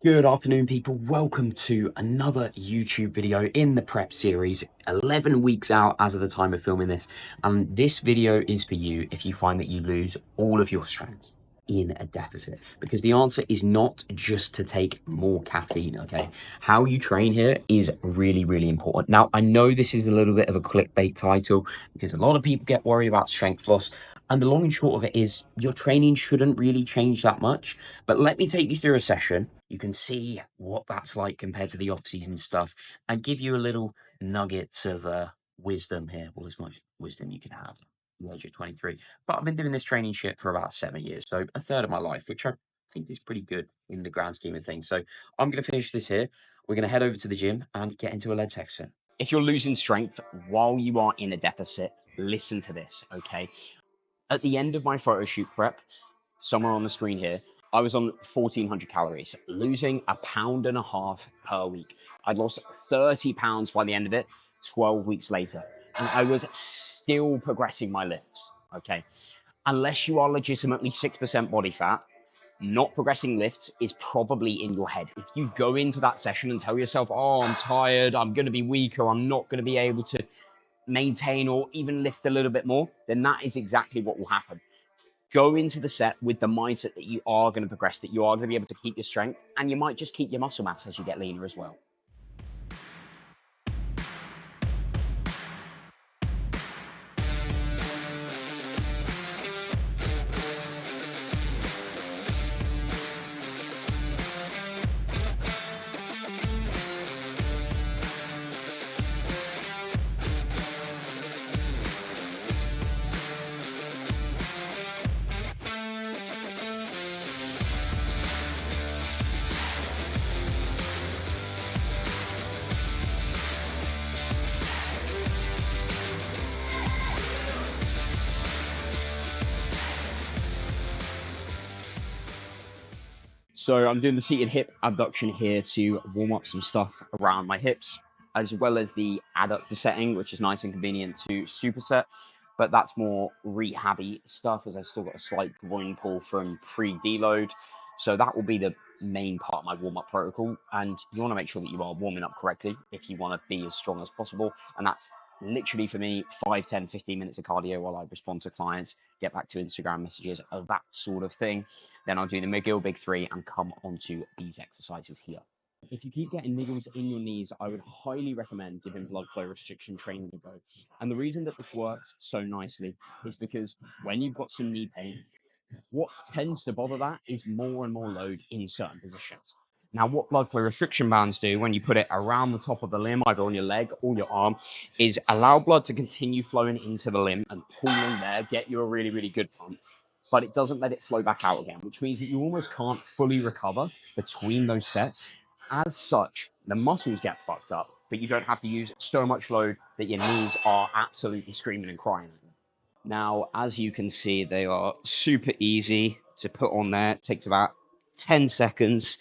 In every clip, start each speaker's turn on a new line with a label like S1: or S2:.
S1: Good afternoon, people. Welcome to another YouTube video in the prep series. 11 weeks out as of the time of filming this. And this video is for you if you find that you lose all of your strength in a deficit. Because the answer is not just to take more caffeine, okay? How you train here is really, really important. Now, I know this is a little bit of a clickbait title because a lot of people get worried about strength loss. And the long and short of it is your training shouldn't really change that much. But let me take you through a session. You can see what that's like compared to the off-season stuff and give you a little nuggets of wisdom here. Well, as much wisdom you can have at the age of 23. But I've been doing this training shit for about 7 years, so a third of my life, which I think is pretty good in the grand scheme of things. So I'm going to finish this here. We're going to head over to the gym and get into a lead section. If you're losing strength while you are in a deficit, listen to this, okay? At the end of my photo shoot prep, somewhere on the screen here, I was on 1,400 calories, losing 1.5 pounds per week. I'd lost 30 pounds by the end of it, 12 weeks later. And I was still progressing my lifts, okay? Unless you are legitimately 6% body fat, not progressing lifts is probably in your head. If you go into that session and tell yourself, oh, I'm tired, I'm going to be weak, or I'm not going to be able to maintain or even lift a little bit more, then that is exactly what will happen. Go into the set with the mindset that you are going to progress, that you are going to be able to keep your strength, and you might just keep your muscle mass as you get leaner as well. So I'm doing the seated hip abduction here to warm up some stuff around my hips, as well as the adductor setting, which is nice and convenient to superset. But that's more rehabby stuff, as I've still got a slight groin pull from pre-deload. So that will be the main part of my warm-up protocol. And you want to make sure that you are warming up correctly if you want to be as strong as possible. And that's literally for me 5, 10, 15 minutes of cardio while I respond to clients, get back to Instagram messages, of that sort of thing. Then I'll do the McGill Big Three and come onto these exercises here. If you keep getting niggles in your knees, I would highly recommend giving blood flow restriction training a go. And the reason that this works so nicely is because when you've got some knee pain, what tends to bother that is more and more load in certain positions. Now, what blood flow restriction bands do when you put it around the top of the limb, either on your leg or your arm, is allow blood to continue flowing into the limb and pulling there, get you a really, really good pump. But it doesn't let it flow back out again, which means that you almost can't fully recover between those sets. As such, the muscles get fucked up, but you don't have to use so much load that your knees are absolutely screaming and crying. Now, as you can see, they are super easy to put on there. It takes about 10 seconds.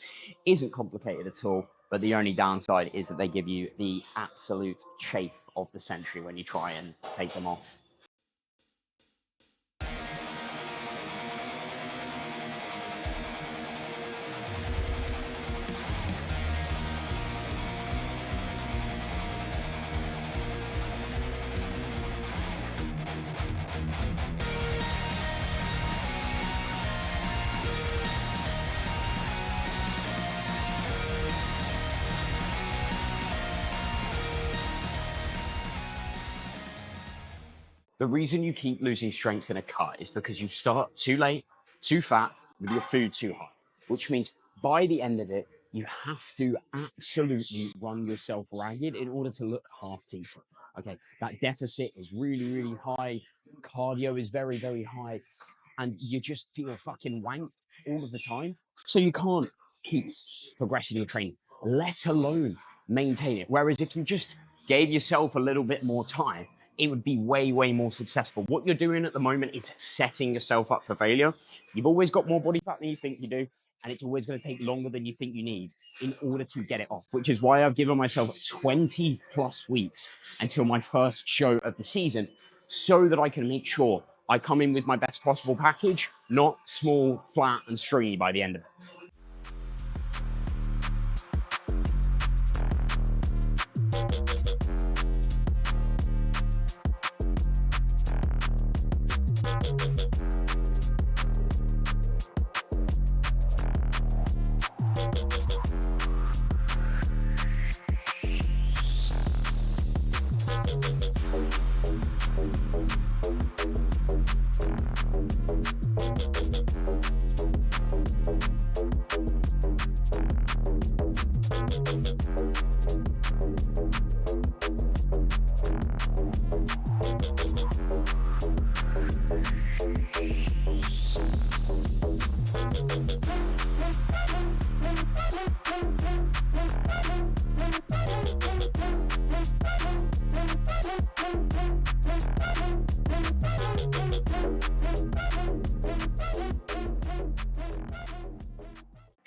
S1: Isn't complicated at all, but the only downside is that they give you the absolute chafe of the century when you try and take them off. The reason you keep losing strength in a cut is because you start too late, too fat, with your food too high, which means by the end of it, you have to absolutely run yourself ragged in order to look half decent. Okay, that deficit is really, really high. Cardio is very, very high. And you just feel fucking wank all of the time. So you can't keep progressing your training, let alone maintain it. Whereas if you just gave yourself a little bit more time, it would be way, way more successful. What you're doing at the moment is setting yourself up for failure. You've always got more body fat than you think you do, and it's always going to take longer than you think you need in order to get it off, which is why I've given myself 20 plus weeks until my first show of the season so that I can make sure I come in with my best possible package, not small, flat, and stringy by the end of it.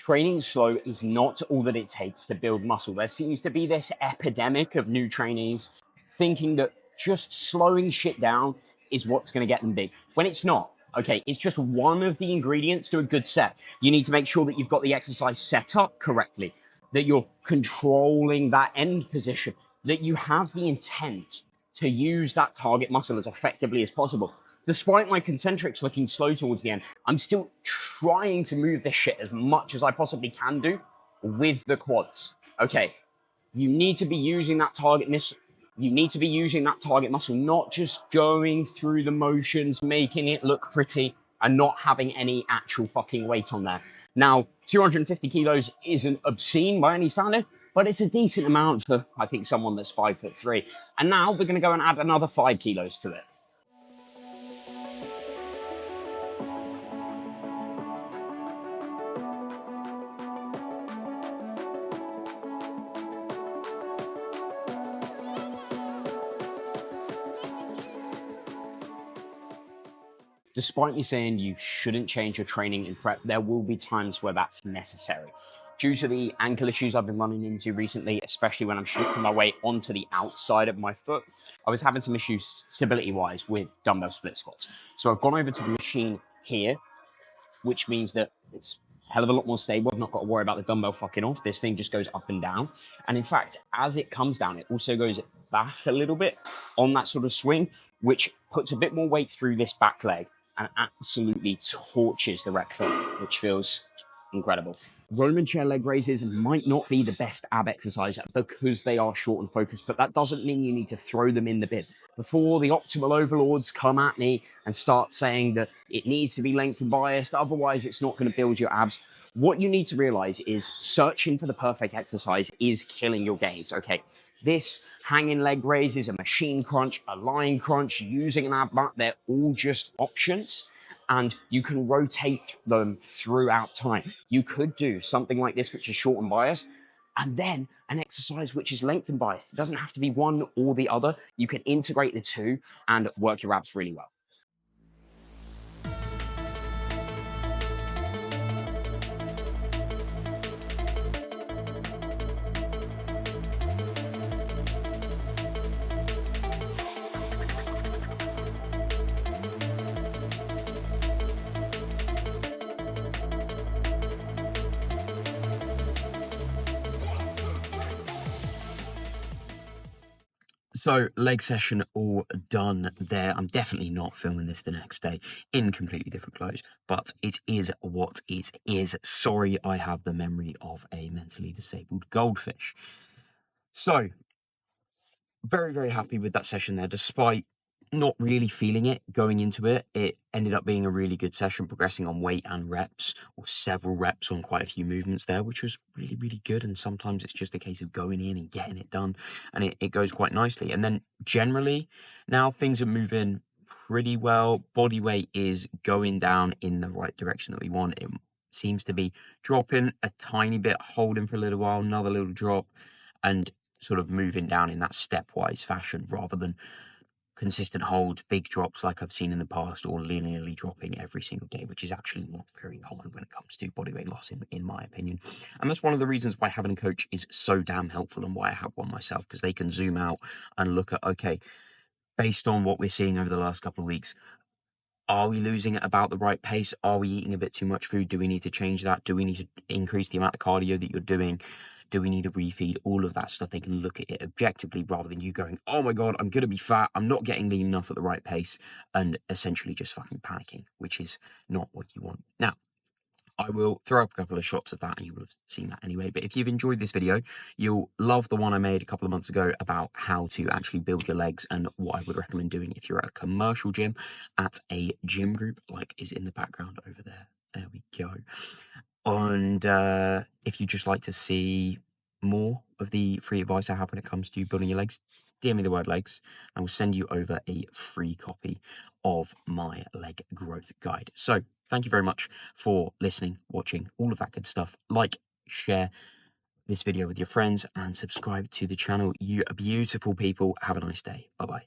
S1: training slow is not all that it takes to build muscle. There seems to be this epidemic of new trainees thinking that just slowing shit down is what's going to get them big, when it's not. Okay, it's just one of the ingredients to a good set. You need to make sure that you've got the exercise set up correctly, that you're controlling that end position, that you have the intent to use that target muscle as effectively as possible. Despite my concentrics looking slow towards the end, I'm still trying to move this shit as much as I possibly can do with the quads. Okay, you need to be using that target muscle. You need to be using that target muscle, not just going through the motions, making it look pretty, and not having any actual fucking weight on there. Now, 250 kilos isn't obscene by any standard, but it's a decent amount for, I think, someone that's 5'3". And now we're going to go and add another 5 kilos to it. Despite me saying you shouldn't change your training in prep, there will be times where that's necessary. Due to the ankle issues I've been running into recently, especially when I'm shifting my weight onto the outside of my foot, I was having some issues stability-wise with dumbbell split squats. So I've gone over to the machine here, which means that it's a hell of a lot more stable. I've not got to worry about the dumbbell fucking off. This thing just goes up and down. And in fact, as it comes down, it also goes back a little bit on that sort of swing, which puts a bit more weight through this back leg and absolutely torches the rec foot, which feels incredible. Roman chair leg raises might not be the best ab exercise because they are short and focused, but that doesn't mean you need to throw them in the bin. Before the optimal overlords come at me and start saying that it needs to be length and biased, otherwise it's not going to build your abs, what you need to realize is searching for the perfect exercise is killing your gains, okay? This hanging leg raises, a machine crunch, a line crunch, using an ab mat, they're all just options. And you can rotate them throughout time. You could do something like this, which is short and biased, and then an exercise which is length and biased. It doesn't have to be one or the other. You can integrate the two and work your abs really well. So leg session all done there. I'm definitely not filming this the next day in completely different clothes, but it is what it is. Sorry, I have the memory of a mentally disabled goldfish. So very, very happy with that session there, despite not really feeling it going into it. It ended up being a really good session, progressing on weight and reps, or several reps on quite a few movements there, which was really, really good. And sometimes it's just a case of going in and getting it done, and it goes quite nicely. And then generally now things are moving pretty well. Body weight is going down in the right direction that we want. It seems to be dropping a tiny bit, holding for a little while, another little drop, and sort of moving down in that stepwise fashion rather than consistent hold, big drops like I've seen in the past, or linearly dropping every single day, which is actually not very common when it comes to body weight loss, in my opinion. And that's one of the reasons why having a coach is so damn helpful and why I have one myself, because they can zoom out and look at, okay, based on what we're seeing over the last couple of weeks, are we losing at about the right pace? Are we eating a bit too much food? Do we need to change that? Do we need to increase the amount of cardio that you're doing? Do we need a refeed? All of that stuff, they can look at it objectively rather than you going, oh my God, I'm going to be fat. I'm not getting lean enough at the right pace, and essentially just fucking panicking, which is not what you want. Now, I will throw up a couple of shots of that and you will have seen that anyway. But if you've enjoyed this video, you'll love the one I made a couple of months ago about how to actually build your legs and what I would recommend doing if you're at a commercial gym, at a gym group like is in the background over there. There we go. And if you'd just like to see more of the free advice I have when it comes to building your legs, DM me the word legs. I will send you over a free copy of my leg growth guide. So thank you very much for listening, watching, all of that good stuff. Like, share this video with your friends, and subscribe to the channel. You beautiful people. Have a nice day. Bye-bye.